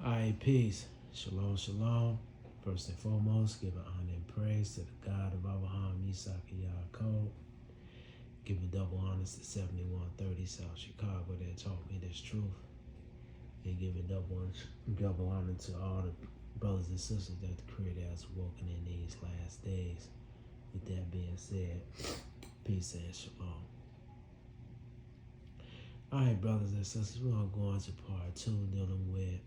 Alright, peace. Shalom, shalom. First and foremost, giving honor and praise to the God of Abraham, Isaac, and Yaakov. Giving double honors to 7130 South Chicago that taught me this truth. And giving double honor to all the brothers and sisters that the Creator has woken in these last days. With that being said, peace and shalom. Alright, brothers and sisters, we're going to go into part 2 dealing with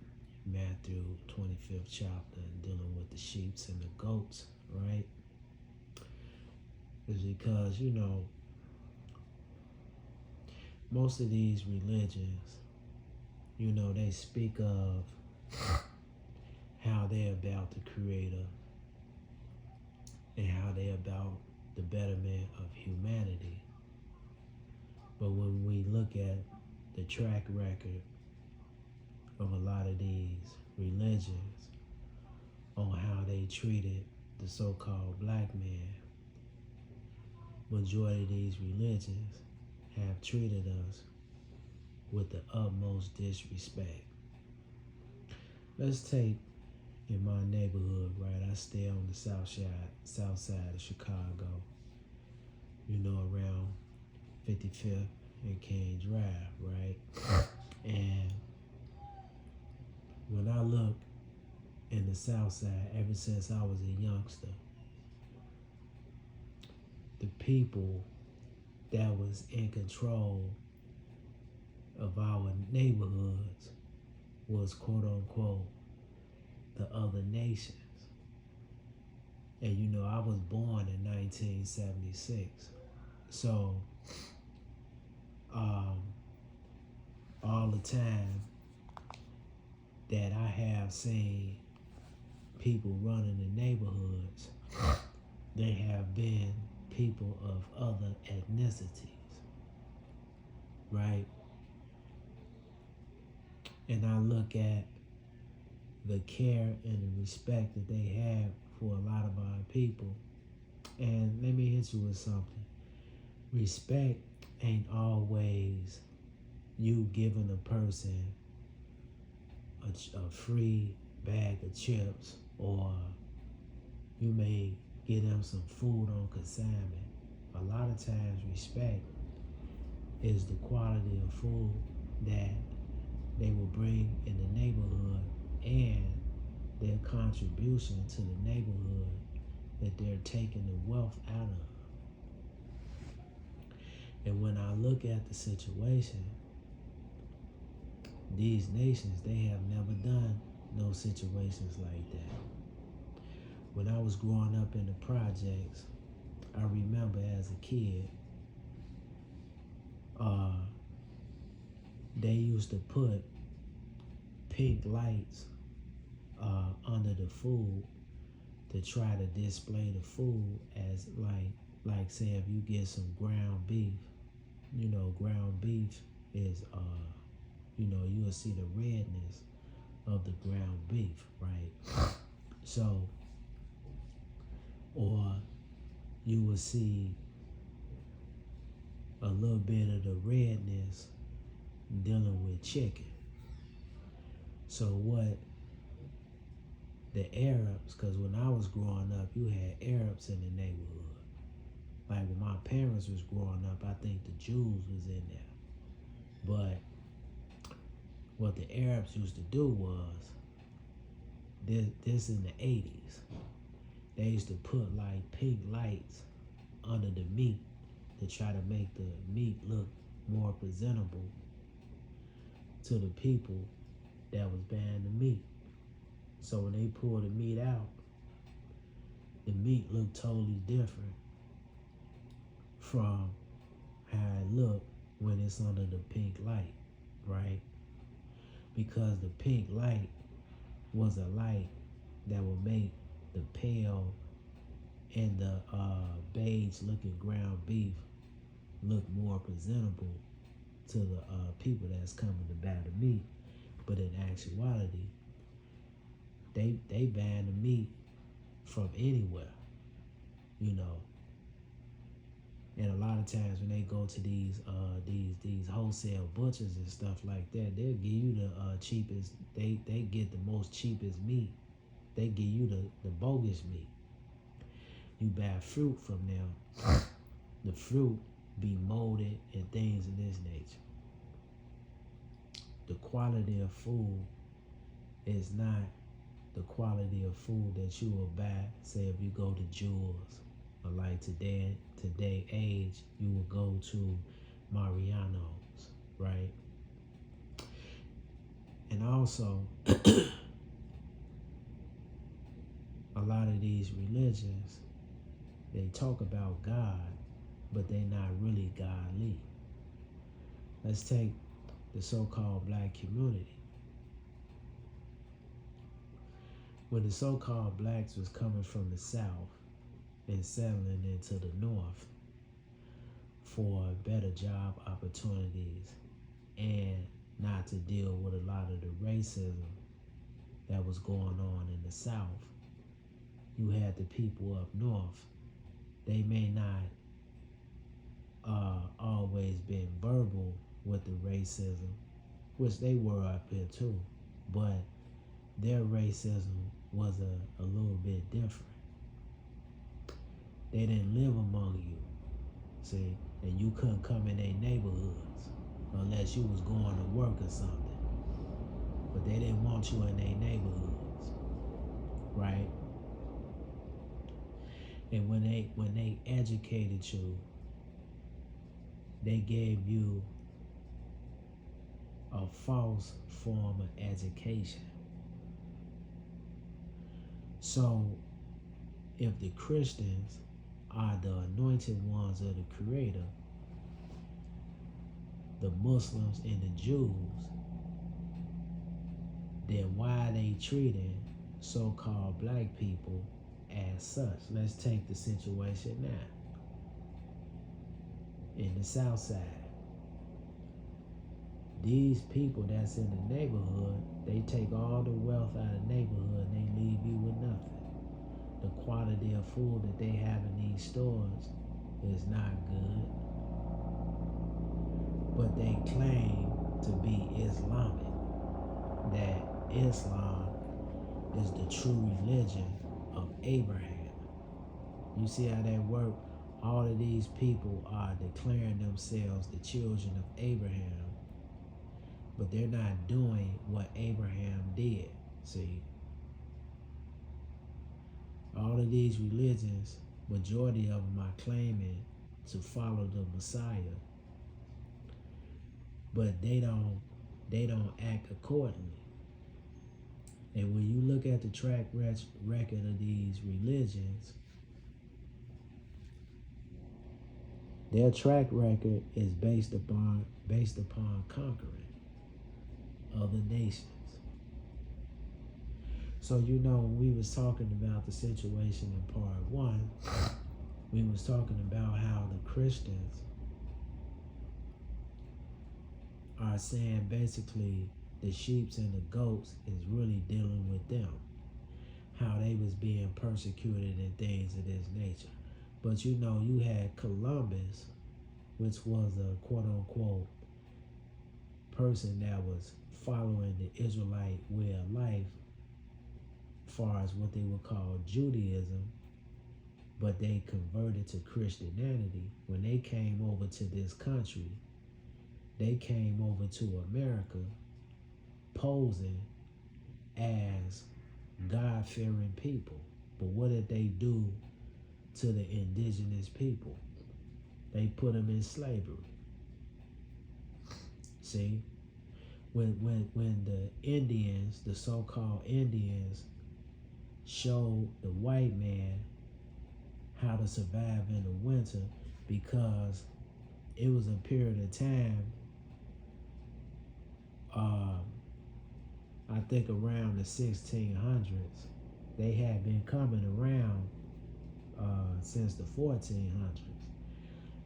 Matthew 25th chapter and dealing with the sheeps and the goats, right? Is because, most of these religions, they speak of how they're about the Creator and how they're about the betterment of humanity. But when we look at the track record of a lot of these religions on how they treated the so-called black man, majority of these religions have treated us with the utmost disrespect. Let's take in my neighborhood, right? I stay on the south side of Chicago, around 55th and King Drive, right? And when I look in the south side, ever since I was a youngster, the people that was in control of our neighborhoods was quote unquote the other nations. And I was born in 1976. So all the time that I have seen people running the neighborhoods, they have been people of other ethnicities, right? And I look at the care and the respect that they have for a lot of our people. And let me hit you with something. Respect ain't always you giving a person a free bag of chips, or you may give them some food on consignment. A lot of times respect is the quality of food that they will bring in the neighborhood and their contribution to the neighborhood that they're taking the wealth out of. And when I look at the situation, these nations, they have never done no situations like that. When I was growing up in the projects, I remember as a kid, they used to put pink lights under the food to try to display the food as like say if you get some ground beef, ground beef is you'll see the redness of the ground beef, right? So, or you will see a little bit of the redness dealing with chicken. So what the Arabs, because when I was growing up, you had Arabs in the neighborhood. Like when my parents was growing up, I think the Jews was in there. But what the Arabs used to do was, this in the 80s, they used to put like pink lights under the meat to try to make the meat look more presentable to the people that was buying the meat. So when they pull the meat out, the meat looked totally different from how it looked when it's under the pink light, right? Because the pink light was a light that would make the pale and the beige looking ground beef look more presentable to the people that's coming to buy the meat. But in actuality, they buying the meat from anywhere, And a lot of times when they go to these wholesale butchers and stuff like that, they'll give you the cheapest. They get the most cheapest meat. They give you the bogus meat. You buy fruit from them. The fruit be molded and things of this nature. The quality of food is not the quality of food that you will buy. Say if you go to Jewel's, or like today age, you will go to Mariano's, right? And also, a lot of these religions, they talk about God, but they're not really godly. Let's take the so-called black community. When the so-called blacks was coming from the South and settling into the North for better job opportunities and not to deal with a lot of the racism that was going on in the South, you had the people up North. They may not always been verbal with the racism, which they were up here too, but their racism was a little bit different. They didn't live among you, see, and you couldn't come in their neighborhoods unless you was going to work or something. But they didn't want you in their neighborhoods, right? And when they educated you, they gave you a false form of education. So if the Christians are the anointed ones of the Creator, the Muslims and the Jews, then why are they treating so-called black people as such? Let's take the situation now. In the South Side, these people that's in the neighborhood, they take all the wealth out of the neighborhood and they leave you with nothing. The quality of food that they have in these stores is not good. But they claim to be Islamic, that Islam is the true religion of Abraham. You see how that works? All of these people are declaring themselves the children of Abraham, but they're not doing what Abraham did, see? All of these religions, majority of them are claiming to follow the Messiah, but they don't act accordingly. And when you look at the track record of these religions, their track record is based upon conquering other nations. So when we was talking about the situation in part 1, we was talking about how the Christians are saying basically the sheeps and the goats is really dealing with them, how they was being persecuted and things of this nature. But you had Columbus, which was a quote-unquote person that was following the Israelite way of life, as far as what they would call Judaism, but they converted to Christianity. When they came over to this country, they came over to America posing as God-fearing people. But what did they do to the indigenous people? They put them in slavery. See? When the Indians, the so-called Indians, showed the white man how to survive in the winter, because it was a period of time, I think around the 1600s, they had been coming around since the 1400s.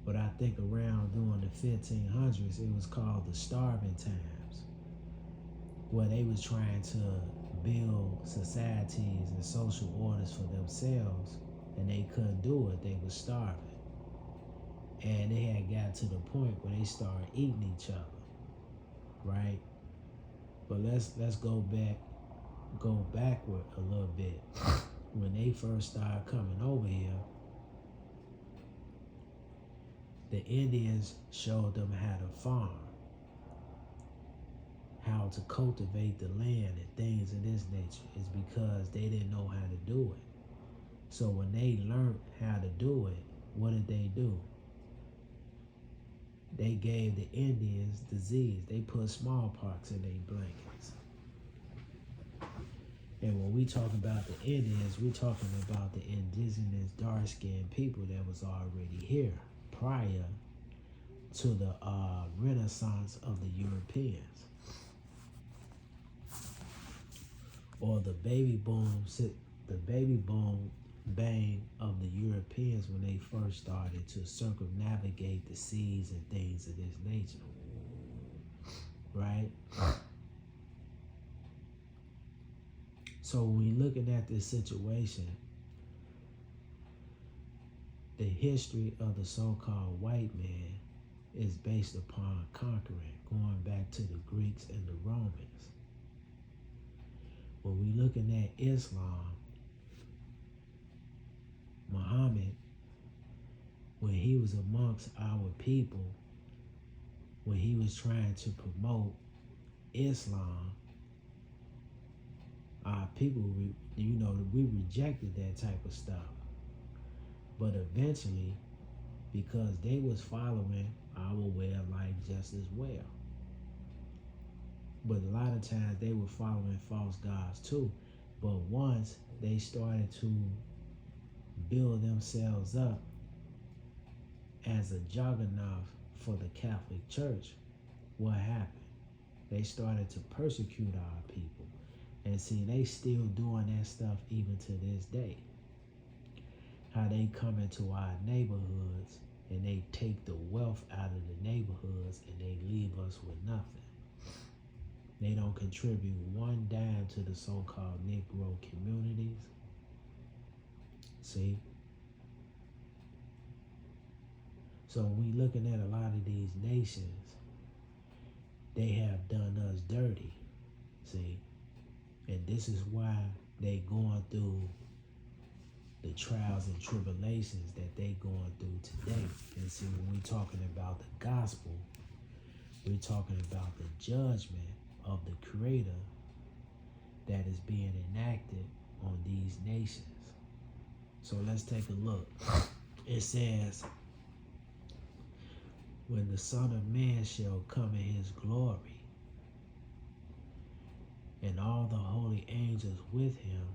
But I think around during the 1500s, it was called the starving times, where they was trying to build societies and social orders for themselves, and they couldn't do it. They was starving. And they had got to the point where they started eating each other, right? But let's go backward a little bit. When they first started coming over here, the Indians showed them how to farm, how to cultivate the land and things of this nature. Is because they didn't know how to do it. So when they learned how to do it, what did they do? They gave the Indians disease. They put smallpox in their blankets. And when we talk about the Indians, we're talking about the indigenous dark-skinned people that was already here prior to the renaissance of the Europeans, or the baby boom bang of the Europeans when they first started to circumnavigate the seas and things of this nature, right? So when we're looking at this situation, the history of the so-called white man is based upon conquering, going back to the Greeks and the Romans. When we're looking at Islam, Muhammad, when he was amongst our people, when he was trying to promote Islam, our people, we rejected that type of stuff. But eventually, because they was following our way of life just as well. But a lot of times they were following false gods too. But once they started to build themselves up as a juggernaut for the Catholic Church, what happened? They started to persecute our people. And see, they still doing that stuff even to this day. How they come into our neighborhoods and they take the wealth out of the neighborhoods and they leave us with nothing. They don't contribute one dime to the so-called Negro communities. See? So we looking at a lot of these nations, they have done us dirty. See? And this is why they going through the trials and tribulations that they going through today. And see, when we talking about the gospel, we're talking about the judgment of the Creator that is being enacted on these nations. So let's take a look. It says, when the Son of Man shall come in his glory, and all the holy angels with him,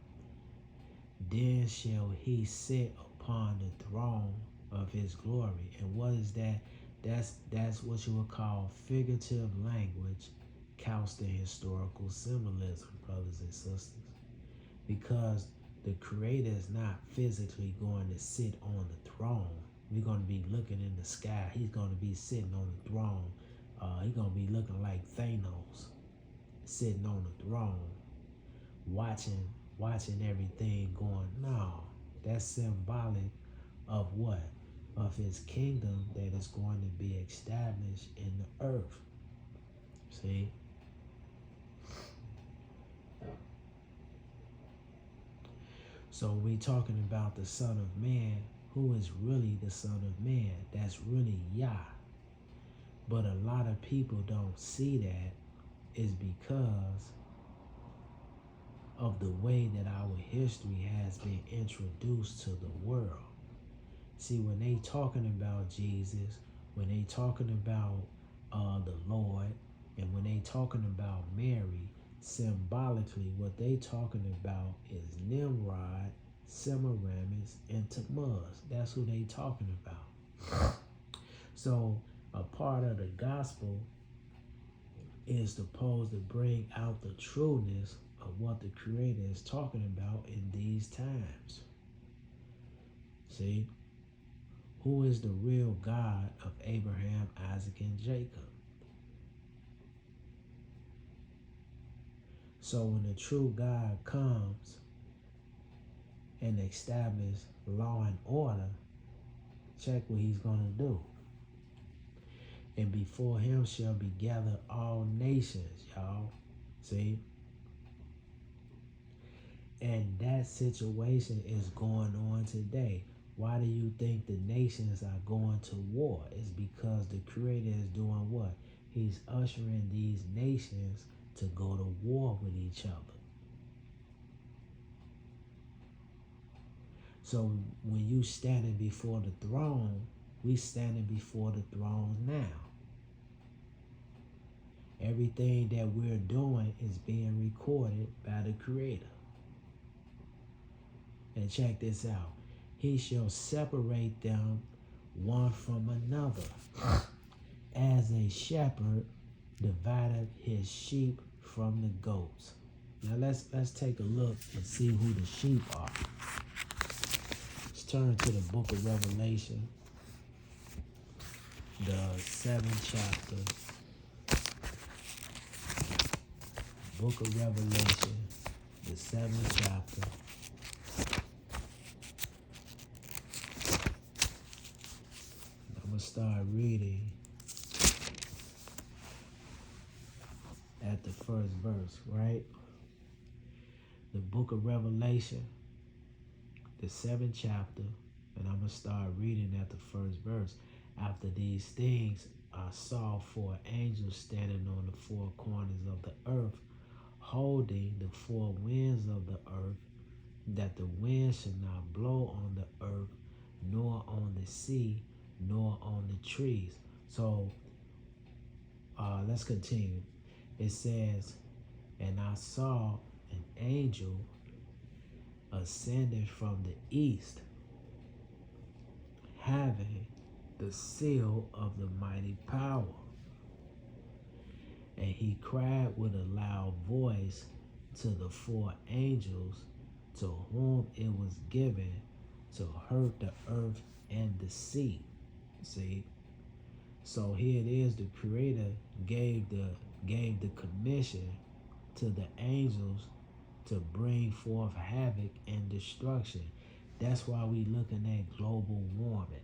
then shall he sit upon the throne of his glory. And what is that? That's what you would call figurative language couched in historical symbolism, brothers and sisters. Because the Creator is not physically going to sit on the throne. We're going to be looking in the sky. He's going to be sitting on the throne. He's going to be looking like Thanos, sitting on the throne, watching everything going. No, that's symbolic of what? Of his kingdom that is going to be established in the earth. See? So we talking about the Son of Man, who is really the Son of Man. That's really Yah. But a lot of people don't see that is because of the way that our history has been introduced to the world. See, when they talking about Jesus, when they talking about the Lord, and when they talking about Mary, symbolically what they talking about is Nimrod, Semiramis, and Tammuz. That's who they talking about. So a part of the gospel is supposed to bring out the trueness of what the Creator is talking about in these times. See? Who is the real God of Abraham, Isaac, and Jacob? So when the true God comes and establishes law and order, check what he's going to do. And before him shall be gathered all nations, y'all. See? And that situation is going on today. Why do you think the nations are going to war? It's because the Creator is doing what? He's ushering these nations to go to war with each other. So when you standing before the throne, we standing before the throne now. Everything that we're doing is being recorded by the Creator. And check this out. He shall separate them one from another, as a shepherd divided his sheep from the goats. Now let's take a look and see who the sheep are. Let's turn to the book of Revelation, the 7th chapter. Book of Revelation, the 7th chapter. I'm going to start reading at the first verse, right? The book of Revelation, the 7th chapter, and I'm going to start reading at the first verse. After these things, I saw 4 angels standing on the 4 corners of the earth, holding the 4 winds of the earth, that the wind should not blow on the earth, nor on the sea, nor on the trees. So let's continue. It says, and I saw an angel ascending from the east, having the seal of the mighty power. And he cried with a loud voice to the 4 angels to whom it was given to hurt the earth and the sea. See? So here it is, the Creator gave the commission to the angels to bring forth havoc and destruction. That's why we looking at global warming.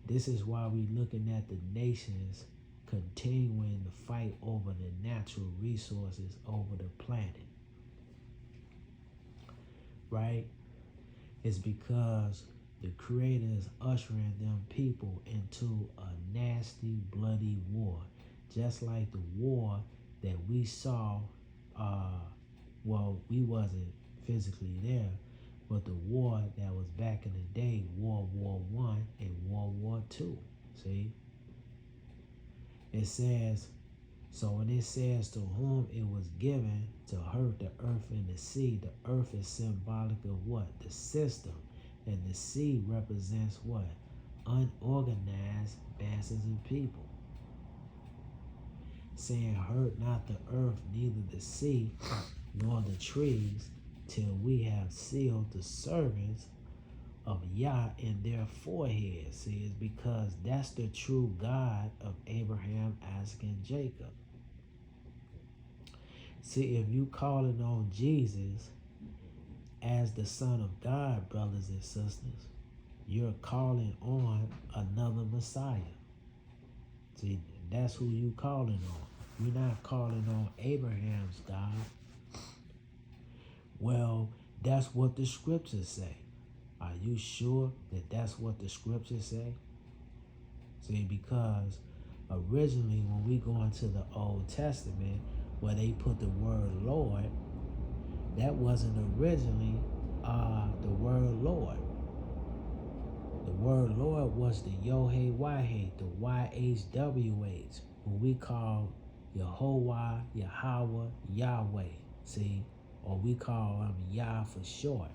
This is why we looking at the nations continuing to fight over the natural resources over the planet. Right? It's because the Creator is ushering them people into a nasty, bloody war. Just like the war that we saw, well, we wasn't physically there, but the war that was back in the day, World War I and World War II. See? It says, so when it says to whom it was given to hurt the earth and the sea, the earth is symbolic of what? The system. And the sea represents what? Unorganized masses of people. Saying, hurt not the earth, neither the sea, nor the trees, till we have sealed the servants of Yah in their foreheads. See, it's because that's the true God of Abraham, Isaac, and Jacob. See, if you calling on Jesus as the Son of God, brothers and sisters, you're calling on another Messiah. See, that's who you calling on. You're not calling on Abraham's God. Well, that's what the scriptures say. Are you sure that that's what the scriptures say? See, because originally when we go into the Old Testament, where they put the word Lord, that wasn't originally the word Lord. The word Lord was the Yod-Heh-Wah-Heh, the YHWH, what we call Yehovah, Yahweh, Yahweh, see? Or we call him Yah for short.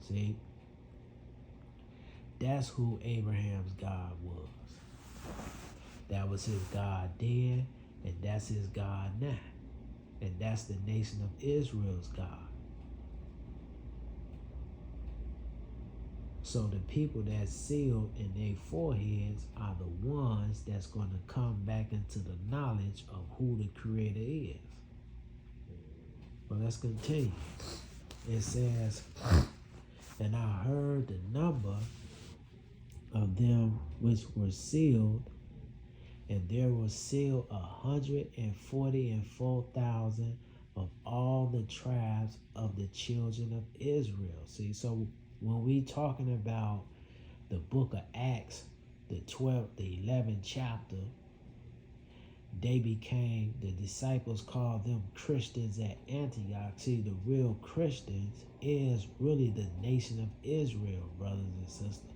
See? That's who Abraham's God was. That was his God then, and that's his God now. And that's the nation of Israel's God. So the people that's sealed in their foreheads are the ones that's going to come back into the knowledge of who the Creator is. But let's continue. It says, and I heard the number of them which were sealed, And there were sealed 144,000 of all the tribes of the children of Israel. See, so when we talking about the book of Acts, the 11th chapter, the disciples called them Christians at Antioch. See, the real Christians is really the nation of Israel, brothers and sisters.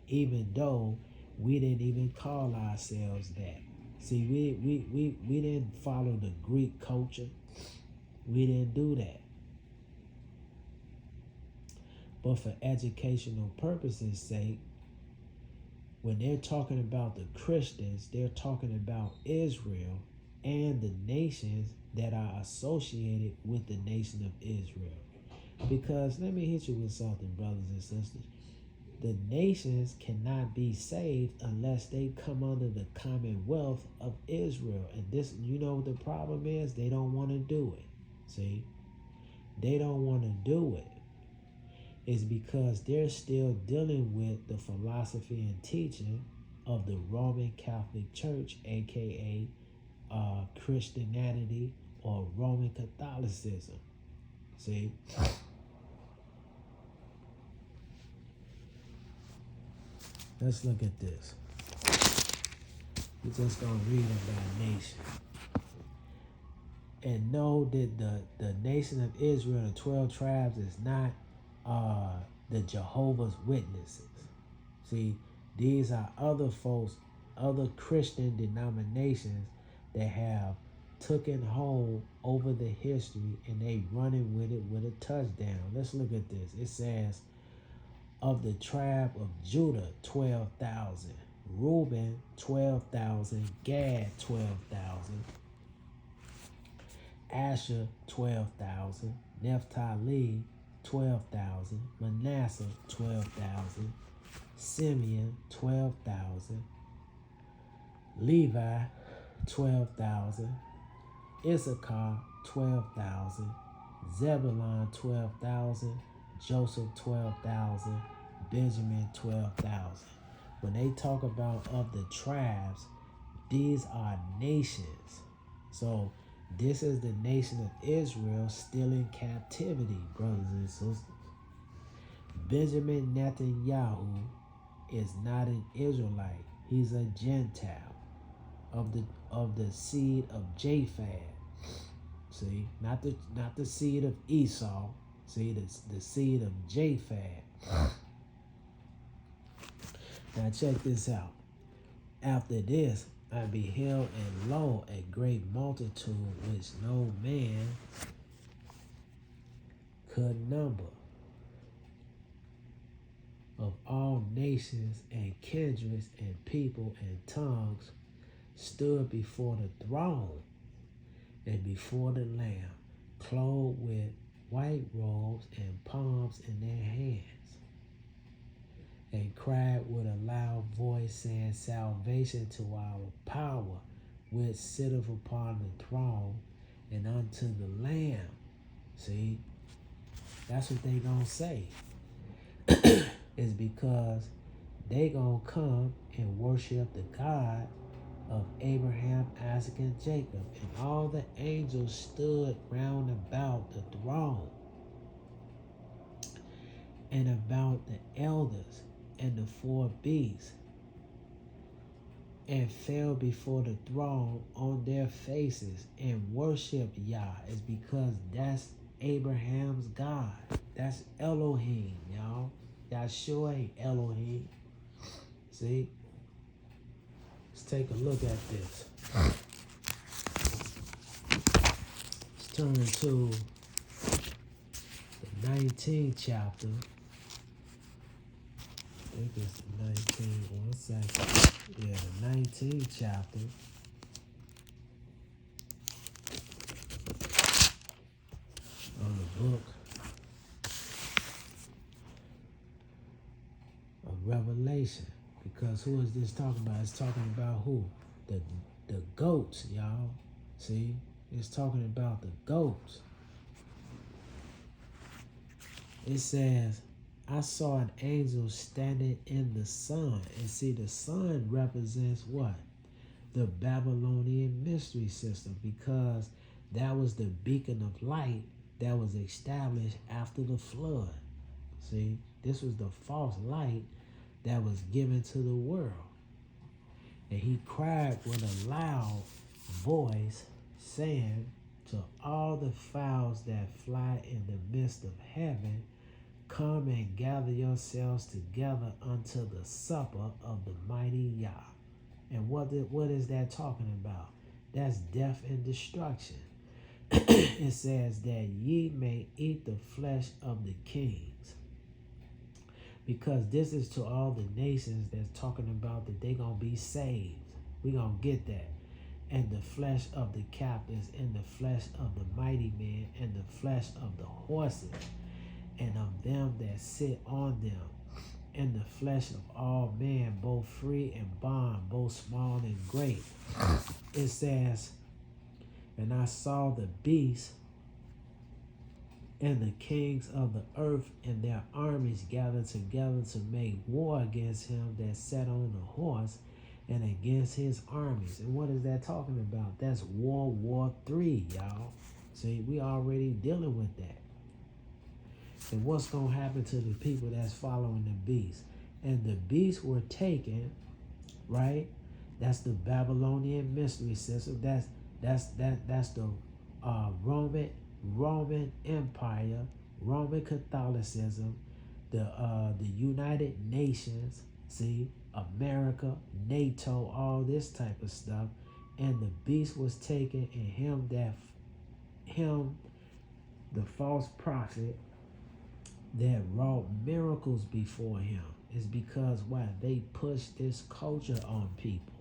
Even though we didn't even call ourselves that. See, we didn't follow the Greek culture. We didn't do that. But for educational purposes' sake, when they're talking about the Christians, they're talking about Israel and the nations that are associated with the nation of Israel. Because let me hit you with something, brothers and sisters. The nations cannot be saved unless they come under the commonwealth of Israel. And this, you know what the problem is? They don't want to do it. See? They don't want to do it. It's because they're still dealing with the philosophy and teaching of the Roman Catholic Church, aka Christianity or Roman Catholicism. See? Let's look at this. We're just going to read about nation. And know that the nation of Israel, the 12 tribes, is not the Jehovah's Witnesses. See, these are other folks, other Christian denominations that have taken hold over the history and they running with it with a touchdown. Let's look at this. It says, of the tribe of Judah, 12,000. Reuben, 12,000. Gad, 12,000. Asher, 12,000. Naphtali, 12,000. Manasseh, 12,000. Simeon, 12,000. Levi, 12,000. Issachar, 12,000. Zebulun, 12,000. Joseph, 12,000. Benjamin, 12,000. When they talk about of the tribes, these are nations. So this is the nation of Israel still in captivity, brothers and sisters. Benjamin Netanyahu is not an Israelite. He's a Gentile of the seed of Japheth. See, not the seed of Esau. See, the seed of Japheth. Now check this out. After this, I beheld, and lo, a great multitude which no man could number, of all nations and kindreds and people and tongues, stood before the throne and before the Lamb, clothed with white robes and palms in their hands, and cried with a loud voice, saying, salvation to our power, which sitteth upon the throne, and unto the Lamb. See, that's what they gonna say. Is because they gonna come and worship the God of Abraham, Isaac, and Jacob. And all the angels stood round about the throne and about the elders and the four beasts, and fell before the throne on their faces and worshiped Yah. Is because that's Abraham's God. That's Elohim, y'all. Yahshua ain't Elohim. See? Let's take a look at this. Let's turn to the 19th chapter. I think it's the 19th. 1 second. Yeah, the 19th chapter. Of the book of Revelation. Because who is this talking about? It's talking about who? The goats, y'all. See? It's talking about the goats. It says, I saw an angel standing in the sun. And see, the sun represents what? the Babylonian mystery system, because that was the beacon of light that was established after the flood. See, this was the false light that was given to the world. And he cried with a loud voice, saying to all the fowls that fly in the midst of heaven, come and gather yourselves together unto the supper of the mighty Yah. And what is that talking about? That's death and destruction. It says that ye may eat the flesh of the kings. Because this is to all the nations that's talking about that they going to be saved. We going to get that. And the flesh of the captains, and the flesh of the mighty men, and the flesh of the horses, and of them that sit on them, and the flesh of all men, both free and bond, both small and great. It says, and I saw the beast and the kings of the earth and their armies gathered together to make war against him that sat on the horse and against his armies. And what is that talking about? That's World War III, y'all. See, we already dealing with that. And what's going to happen to the people that's following the beast? And the beasts were taken, right? That's the Babylonian mystery system. That's the Roman Empire, Roman Catholicism, the United Nations, see, America, NATO, all this type of stuff. And the beast was taken, and the false prophet that wrought miracles before him, is because why? They pushed this culture on people.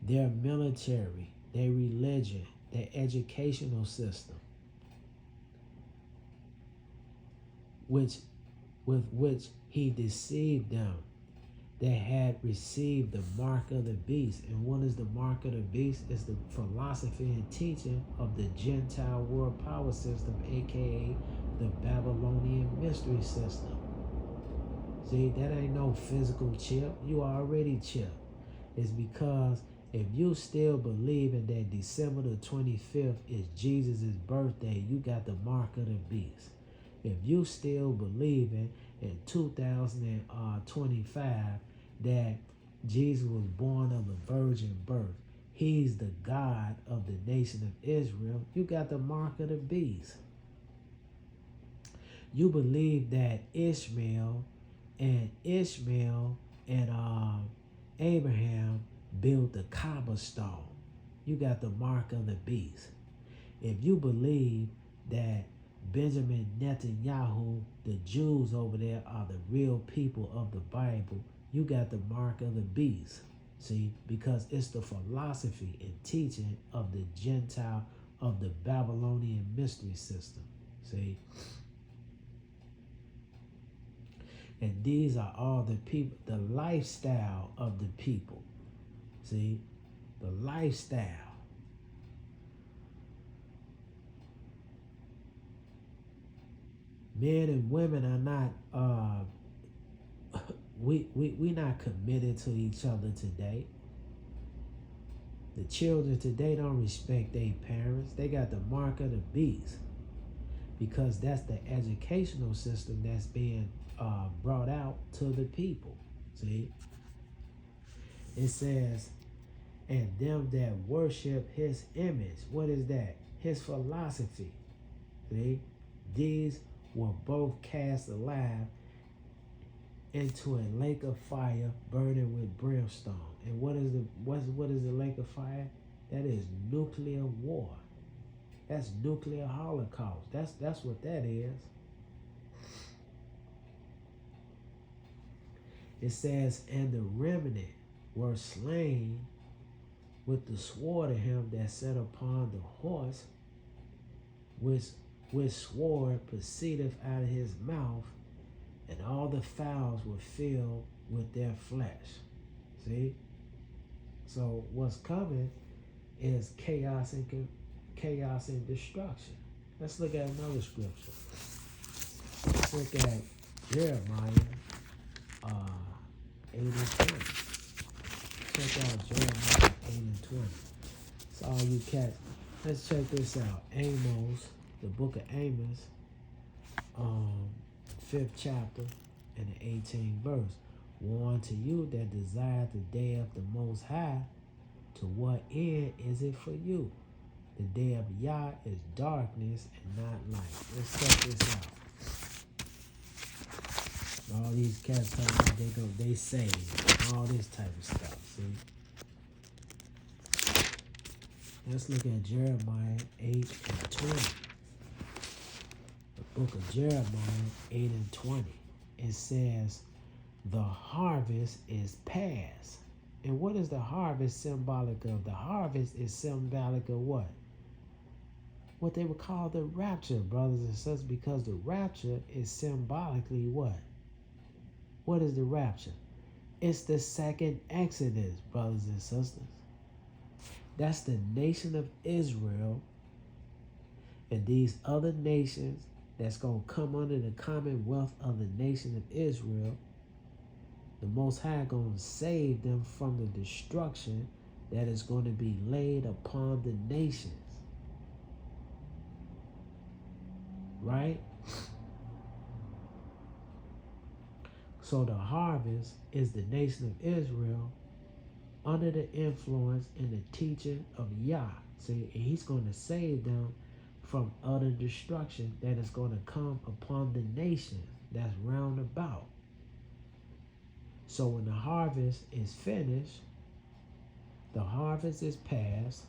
Their military, their religion, their educational system, with which he deceived them, that had received the mark of the beast. And what is the mark of the beast? It's the philosophy and teaching of the Gentile world power system, aka the Babylonian mystery system. See, that ain't no physical chip. You already chip. It's because if you still believe in that December the 25th is Jesus' birthday, you got the mark of the beast. If you still believe in 2025 that Jesus was born of a virgin birth, he's the God of the nation of Israel, you got the mark of the beast. You believe that Ishmael and Abraham built the Kaaba stone, you got the mark of the beast. If you believe that Benjamin Netanyahu, the Jews over there, are the real people of the Bible, you got the mark of the beast. See, because it's the philosophy and teaching of the Gentile, of the Babylonian mystery system. See? And these are all the people, the lifestyle of the people. See? The lifestyle. Men and women are not we not committed to each other today. The children today don't respect their parents. They got the mark of the beast, because that's the educational system that's being brought out to the people. See? It says, and them that worship his image. What is that? His philosophy. See? These were both cast alive into a lake of fire burning with brimstone. And what is the lake of fire? That is nuclear war. That's nuclear holocaust. That's what that is. It says, and the remnant were slain with the sword of him that sat upon the horse, which sword proceedeth out of his mouth, and all the fowls were filled with their flesh. See? So what's coming is chaos and destruction. Let's look at another scripture. Let's look at Jeremiah 8:10. check out Jeremiah 8 and 20. So all you cats, let's check this out. Amos, the book of Amos, 5th chapter and the 18th verse. Woe unto you that desire the day of the Most High. To what end is it for you? The day of Yah is darkness and not light. Let's check this out. All these cats talking about they saved, all this type of stuff. See? Let's look at Jeremiah 8 and 20. The book of Jeremiah 8 and 20. It says, the harvest is past. And what is the harvest symbolic of? The harvest is symbolic of what? What they would call the rapture, brothers and sisters, because the rapture is symbolically what? What is the rapture? It's the second Exodus, brothers and sisters. That's the nation of Israel and these other nations that's going to come under the commonwealth of the nation of Israel. The Most High going to save them from the destruction that is going to be laid upon the nations. Right? So the harvest is the nation of Israel under the influence and the teaching of Yah. See, and he's going to save them from utter destruction that is going to come upon the nation that's round about. So when the harvest is finished, the harvest is past,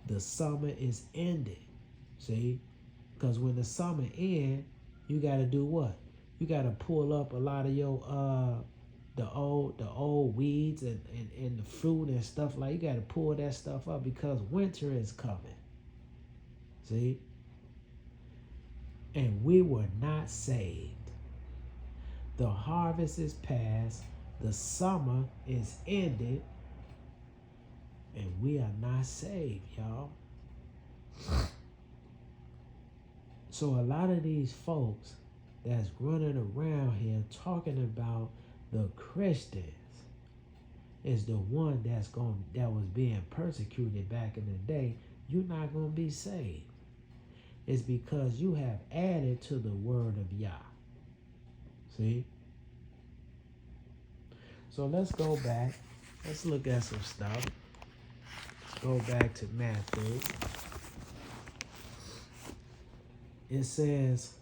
the summer is ended. See? Because when the summer ends, you got to do what? You got to pull up a lot of your the old weeds and the fruit and stuff. Like, you got to pull that stuff up because winter is coming. See? And we were not saved. The harvest is past, the summer is ended, and we are not saved, y'all. So a lot of these folks that's running around here talking about the Christians is the one that was being persecuted back in the day. You're not going to be saved. It's because you have added to the word of Yah. See? So let's go back. Let's look at some stuff. Go back to Matthew. It says,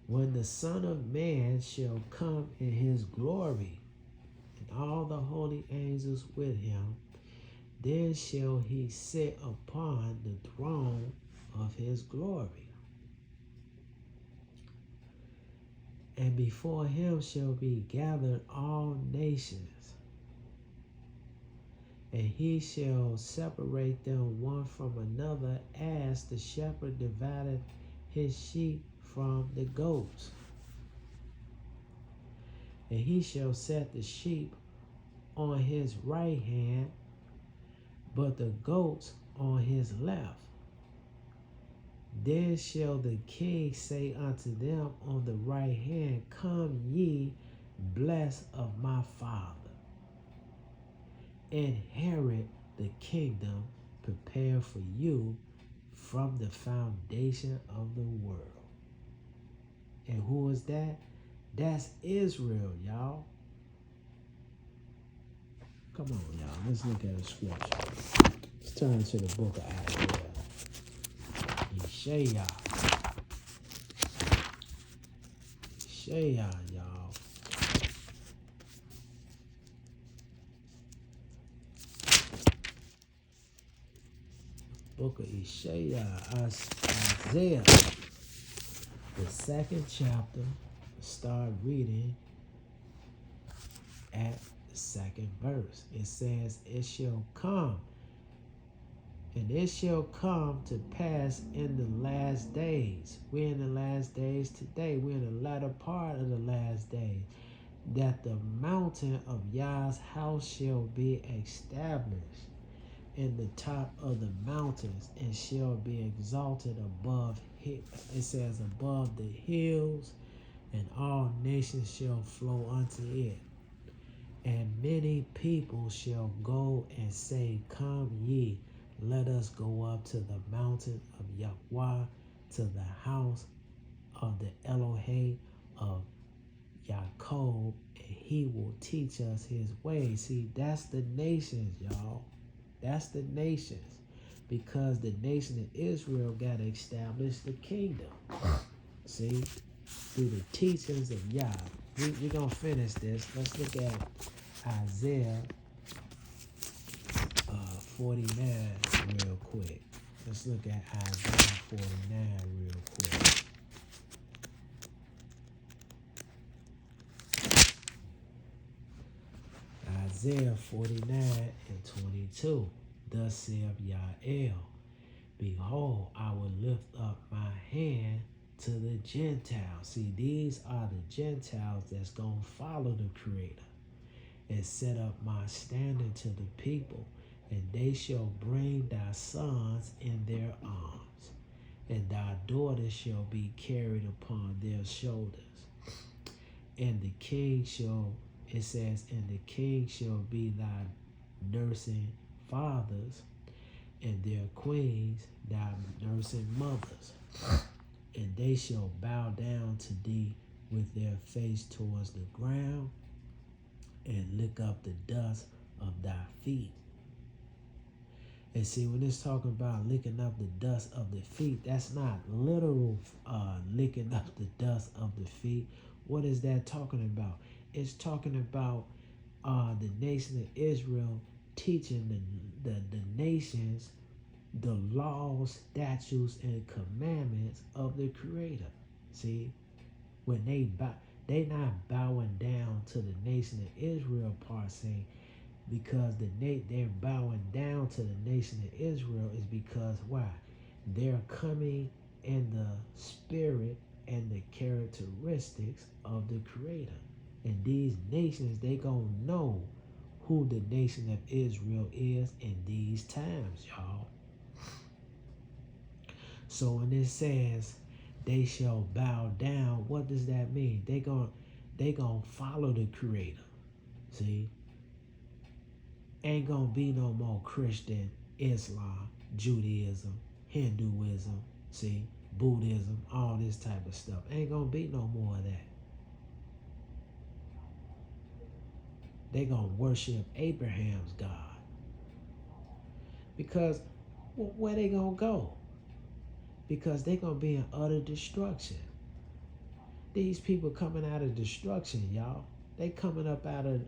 when the Son of Man shall come in his glory, and all the holy angels with him, then shall he sit upon the throne of his glory. And before him shall be gathered all nations, and he shall separate them one from another, as the shepherd divideth his sheep from the goats. And he shall set the sheep on his right hand, but the goats on his left. Then shall the king say unto them on the right hand, come ye, blessed of my Father, inherit the kingdom prepared for you from the foundation of the world. And who is that? That's Israel, y'all. Come on, y'all. Let's look at the scripture. Let's turn to the book of Isaiah. Shea, y'all. Book of Isaiah, the 2nd chapter. Start reading at the 2nd verse. It says, it shall come. And it shall come to pass in the last days. We're in the last days today. We're in the latter part of the last days. That the mountain of Yah's house shall be established in the top of the mountains, and shall be exalted above, it says, above the hills, and all nations shall flow unto it. And many people shall go and say, Come ye, let us go up to the mountain of Yahweh, to the house of the Elohim of Jacob, and he will teach us his ways. See, that's the nations, y'all. That's the nations. Because the nation of Israel got to establish the kingdom. See, through the teachings of Yah. We're going to finish this. Let's look at Isaiah 49 real quick. Let's look at Isaiah 49 real quick. Isaiah 49 and 22. Thus saith Yael, Behold, I will lift up my hand to the Gentiles. See, these are the Gentiles that's going to follow the Creator, and set up my standard to the people, and they shall bring thy sons in their arms, and thy daughters shall be carried upon their shoulders. And the king shall, it says, and the king shall be thy nursing fathers, and their queens thy nursing mothers. And they shall bow down to thee with their face towards the ground, and lick up the dust of thy feet. And see, when it's talking about licking up the dust of the feet, that's not literal licking up the dust of the feet. What is that talking about? It's talking about the nation of Israel teaching the nations the laws, statutes, and commandments of the Creator. See, when they not bowing down to the nation of Israel part se, because they're bowing down to the nation of Israel is because why? They're coming in the spirit and the characteristics of the Creator. And these nations, they gonna know who the nation of Israel is in these times, y'all. So when it says they shall bow down, what does that mean? They gonna follow the Creator. See? Ain't gonna be no more Christian, Islam, Judaism, Hinduism, see, Buddhism, all this type of stuff. Ain't gonna be no more of that. They gonna worship Abraham's God. Because where they gonna go? Because they gonna be in utter destruction. These people coming out of destruction, y'all. They coming up out of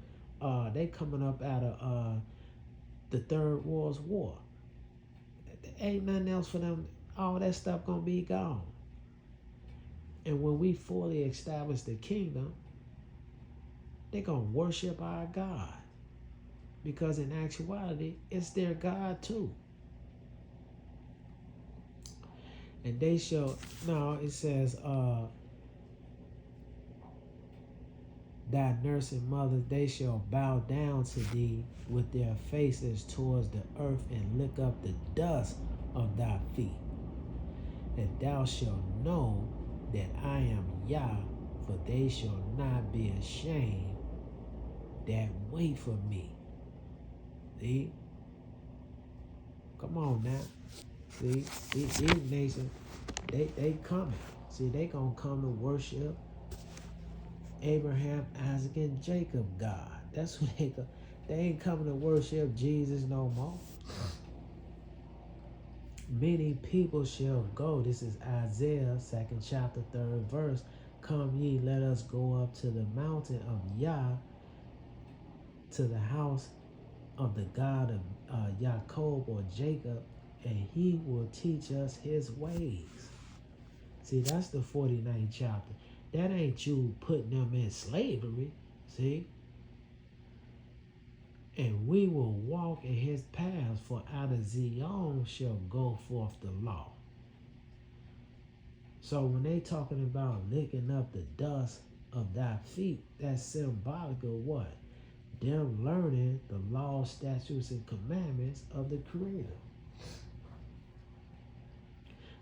the Third World War. Ain't nothing else for them. All that stuff gonna be gone. And when we fully establish the kingdom, they gonna worship our God. Because in actuality, it's their God too. And they shall, no, it says, thy nursing mothers, they shall bow down to thee with their faces towards the earth, and lick up the dust of thy feet. And thou shalt know that I am Yah, for they shall not be ashamed that wait for me. See? Come on now. See, these nations, they coming. See, they gonna come to worship Abraham, Isaac, and Jacob God. That's who they go. They ain't coming to worship Jesus no more. Many people shall go. This is Isaiah 2nd chapter 3rd verse. Come ye, let us go up to the mountain of Yah, to the house of the God of Jacob or Jacob, and he will teach us his ways. See, that's the 49th chapter. That ain't you putting them in slavery. See? And we will walk in his paths, for out of Zion shall go forth the law. So when they talking about licking up the dust of thy feet, that's symbolic of what? Them learning the law, statutes, and commandments of the Creator.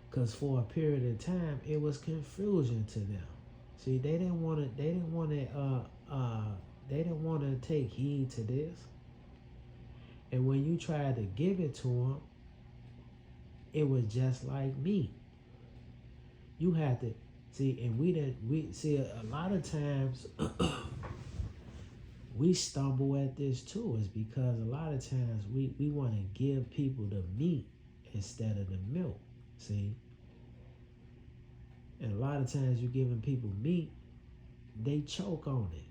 Because for a period of time, it was confusion to them. See, they didn't want to They didn't want to take heed to this. And when you tried to give it to them, it was just like me. You had to see, and we see a lot of times we stumble at this too. Is because a lot of times we want to give people the meat instead of the milk. See, and a lot of times you're giving people meat, they choke on it.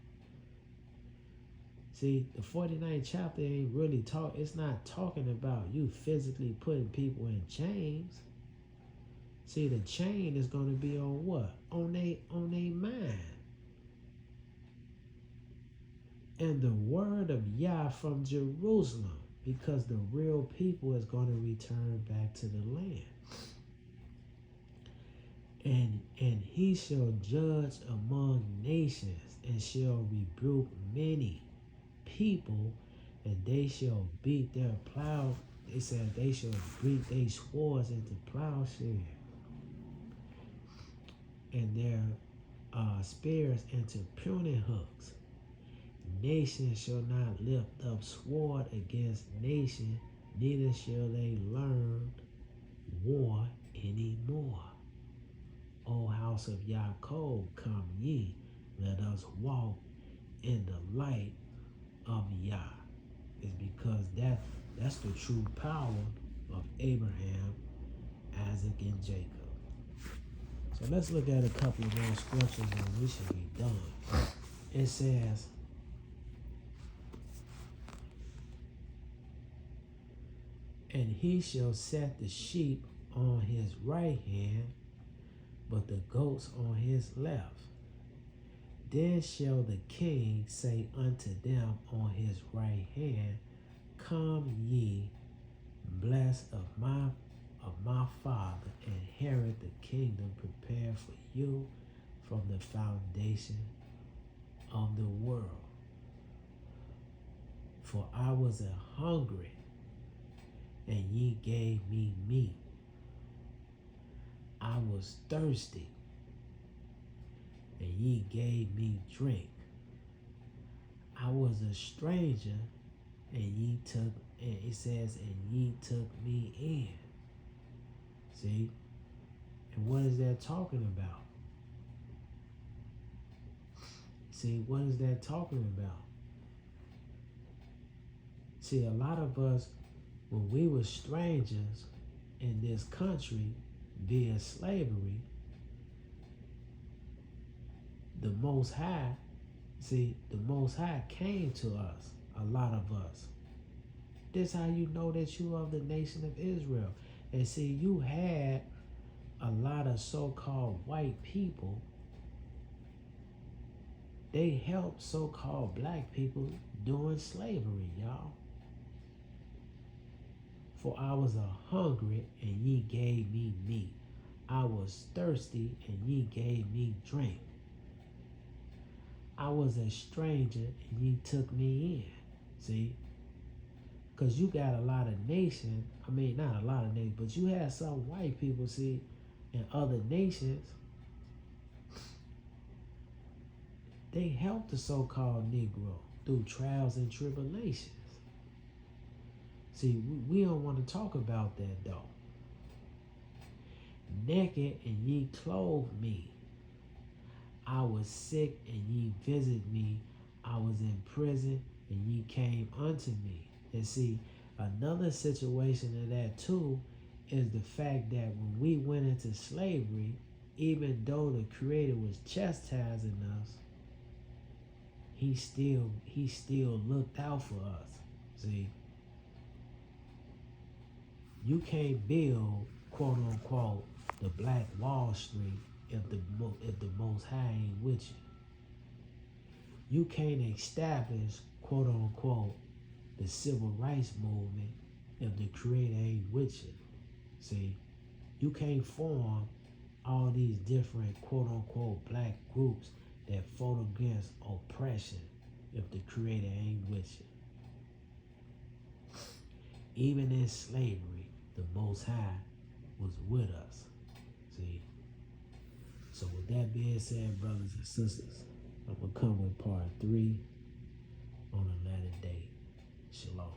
See, the 49th chapter ain't really it's not talking about you physically putting people in chains. See, the chain is going to be on what? On they mind. And the word of Yah from Jerusalem, because the real people is going to return back to the land. And he shall judge among nations, and shall rebuke many people, and they shall beat their plow. They said they shall beat their swords into plowshares, and their spears into pruning hooks. Nation shall not lift up sword against nation, neither shall they learn war anymore. O house of Yaakov, come ye, let us walk in the light of Yah. Is because that's the true power of Abraham, Isaac, and Jacob. So let's look at a couple of more scriptures and we should be done. It says, and he shall set the sheep on his right hand, but the goats on his left. Then shall the king say unto them on his right hand, come ye, blessed of my father, inherit the kingdom prepared for you from the foundation of the world. For I was hungry, and ye gave me meat. I was thirsty, and ye gave me drink. I was a stranger, and it says, and ye took me in. See? And what is that talking about? See, what is that talking about? See, a lot of us, when we were strangers in this country via slavery, the Most High came to us, a lot of us. This how you know that you are of the nation of Israel. And see, you had a lot of so-called white people. They helped so-called black people during slavery, y'all. For I was hungry, and ye gave me meat. I was thirsty, and ye gave me drink. I was a stranger, and ye took me in. See? Because you got a lot of nations, not a lot of nations, but you had some white people, see, in other nations. They helped the so-called Negro through trials and tribulations. See, we don't want to talk about that, though. Naked, and ye clothed me. I was sick, and ye visited me. I was in prison, and ye came unto me. And see, another situation of that too is the fact that when we went into slavery, even though the Creator was chastising us, he still looked out for us. See, you can't build, quote unquote, the Black Wall Street if the Most High ain't with you. You can't establish, quote unquote, the civil rights movement if the Creator ain't with you. See, you can't form all these different, quote unquote, black groups that fought against oppression if the Creator ain't with you. Even in slavery, the Most High was with us. See? So with that being said, brothers and sisters, I'm going to come with part 3 on another day. Shalom.